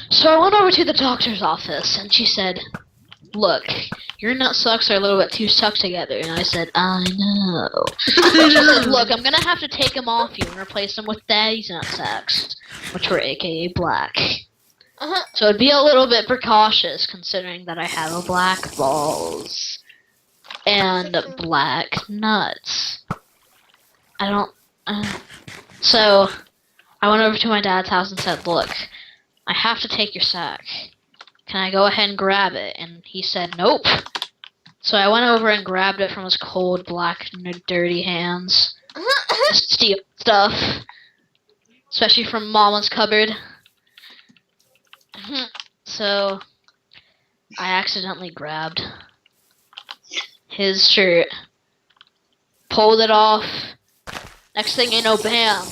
So I went over to the doctor's office, and she said, "Look, your nut sacks are a little bit too stuck together." And I said, "I know." And she said, "Look, I'm gonna have to take them off you and replace them with Daddy's nut sacks, which were AKA black. So it'd be a little bit precautious, considering that I have black balls and black nuts. I don't. So I went over to my dad's house and said, "Look, I have to take your sack. Can I go ahead and grab it?" And he said, "Nope." So I went over and grabbed it from his cold, black, dirty hands. Steal stuff. Especially from Mama's cupboard. So I accidentally grabbed his shirt. Pulled it off. Next thing you know, bam!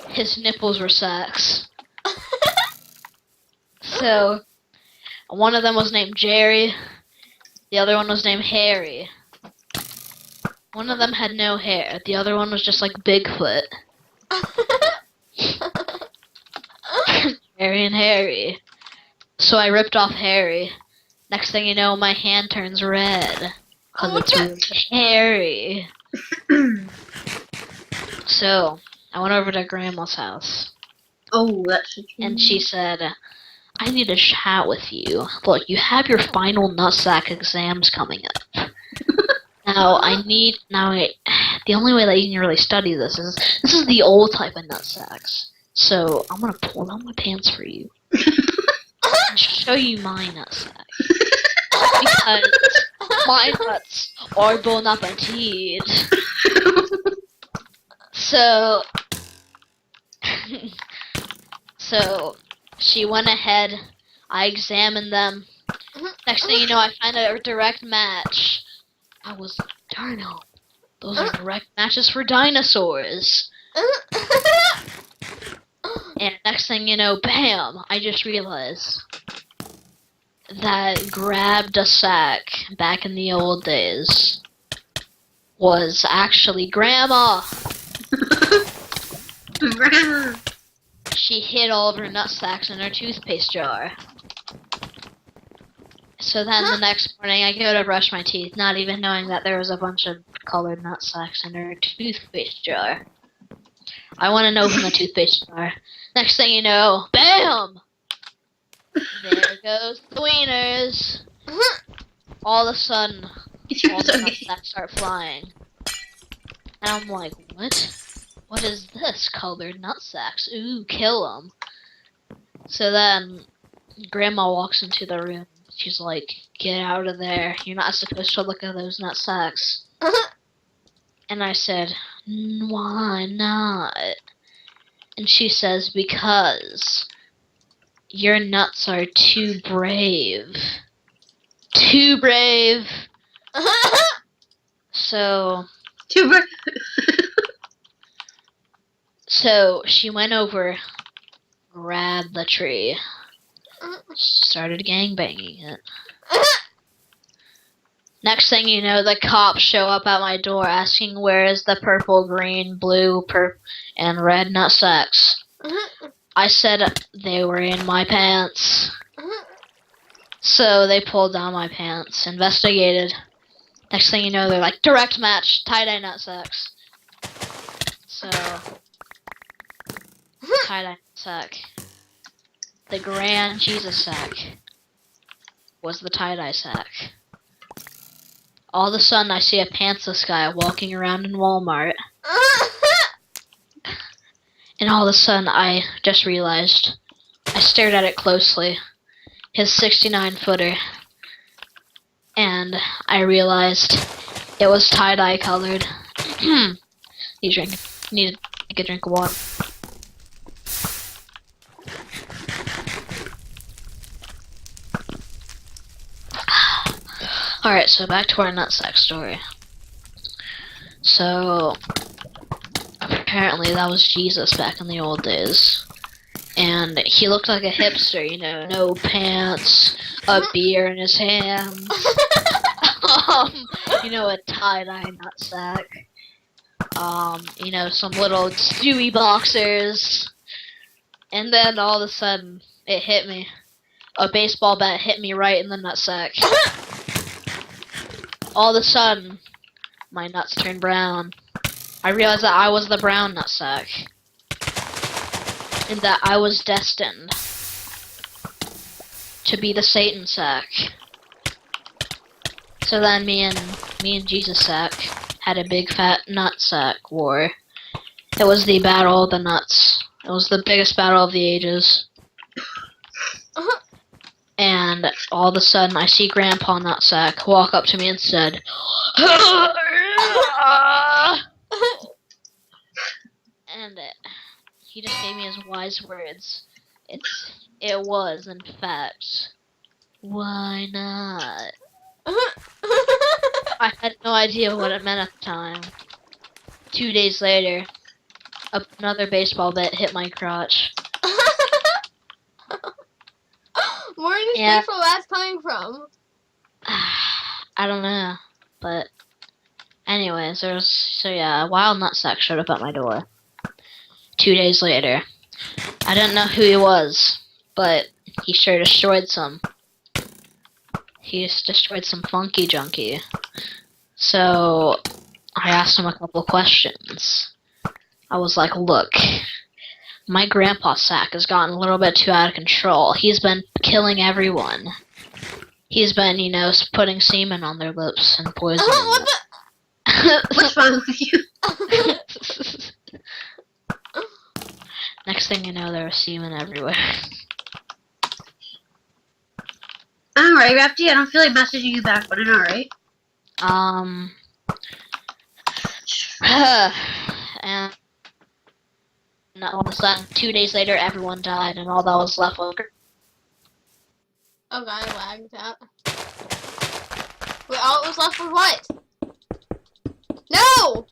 His nipples were sacks. So, one of them was named Jerry, the other one was named Harry. One of them had no hair, the other one was just like Bigfoot. Harry and Harry. So I ripped off Harry. Next thing you know, my hand turns red. Because it's really hairy. So, I went over to Grandma's house. Oh, that's and she said, "I need to chat with you. Look, you have your final nutsack exams coming up. The only way that you can really study this is the old type of nutsacks. So I'm gonna pull down my pants for you and show you my nutsack. Because my nuts are bon appetit." So she went ahead, I examined them. Next thing you know, I find a direct match. I was, darno, those are direct matches for dinosaurs. And next thing you know, bam, I just realized that grabbed a sack back in the old days was actually Grandma. Grandma. She hid all of her nut sacks in her toothpaste jar. So then the next morning I go to brush my teeth, not even knowing that there was a bunch of colored nut sacks in her toothpaste jar. I went and opened the toothpaste jar. Next thing you know, bam! There goes the wieners. All of a sudden, all the nut sacks start flying. And I'm like, what? What is this? Colored nut sacks. Ooh, kill them. So then, Grandma walks into the room. She's like, "Get out of there. You're not supposed to look at those nut sacks." And I said, "Why not?" And she says, "Because your nuts are too brave." Too brave. So... Too brave. So she went over, grabbed the tree, started gangbanging it. Next thing you know, the cops show up at my door asking where is the purple, green, blue, and red nut sacks. I said they were in my pants. So they pulled down my pants, investigated. Next thing you know, they're like, direct match, tie-dye nut sacks. So... tie-dye sack. The grand Jesus sack was the tie-dye sack. All of a sudden, I see a pantsless guy walking around in Walmart. And all of a sudden, I just realized. I stared at it closely. His 69-footer. And I realized it was tie-dye colored. Need to take a drink of water. Alright, so back to our nutsack story. So, apparently that was Jesus back in the old days. And he looked like a hipster, you know, no pants, a beer in his hands, you know, a tie-dye nutsack, you know, some little Stewie boxers. And then all of a sudden, it hit me. A baseball bat hit me right in the nutsack. All of a sudden, my nuts turned brown. I realized that I was the brown nutsack. And that I was destined to be the Satan sack. So then me and Jesus sack had a big fat nutsack war. It was the battle of the nuts. It was the biggest battle of the ages. And all of a sudden, I see Grandpa Nutsack walk up to me and said, and he just gave me his wise words. It was, in fact, why not? I had no idea what it meant at the time. 2 days later, another baseball bat hit my crotch. Where did this Yeah. baseball bat coming from? I don't know, but anyways, a wild nutsack showed up at my door. 2 days later, I didn't know who he was, but he sure destroyed some. He just destroyed some funky junkie. So I asked him a couple questions. I was like, "Look, my grandpa sack has gotten a little bit too out of control. He's been killing everyone. He's been, putting semen on their lips and poisoning What them." What's wrong with you? Next thing you know, there was semen everywhere. I'm alright, Rapty. I don't feel like messaging you back, but I'm alright. And all of a sudden, 2 days later, everyone died, and all that was left was. Oh god, I lagged out. Wait, all it was left was what? No!